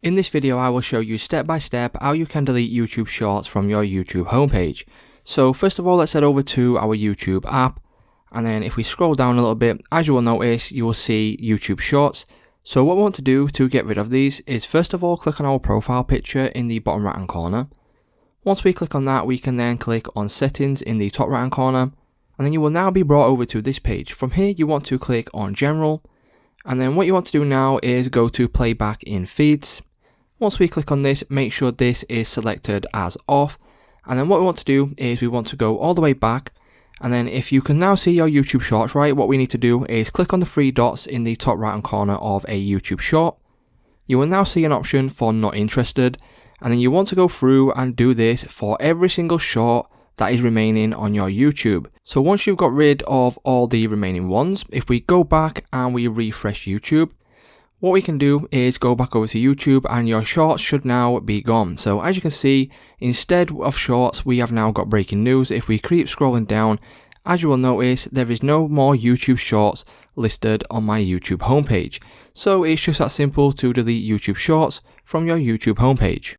In this video I will show you step by step how you can delete YouTube Shorts from your YouTube homepage. So first of all, let's head over to our YouTube app, and then if we scroll down a little bit, as you will notice, you will see YouTube Shorts. So what we want to do to get rid of these is first of all click on our profile picture in the bottom right hand corner. Once we click on that, we can then click on settings in the top right hand corner, and then you will now be brought over to this page. From here you want to click on general, and then what you want to do now is go to playback in feeds. Once we click on this, make sure this is selected as off, and then what we want to do is we want to go all the way back, and then if you can now see your YouTube Shorts, right, what we need to do is click on the three dots in the top right hand corner of a YouTube Short. You will now see an option for not interested, and then you want to go through and do this for every single short that is remaining on your YouTube. So once you've got rid of all the remaining ones, if we go back and we refresh YouTube, what we can do is go back over to YouTube and your shorts should now be gone. So as you can see, instead of shorts, we have now got breaking news. If we keep scrolling down, as you will notice, there is no more YouTube Shorts listed on my YouTube homepage. So it's just that simple to delete YouTube Shorts from your YouTube homepage.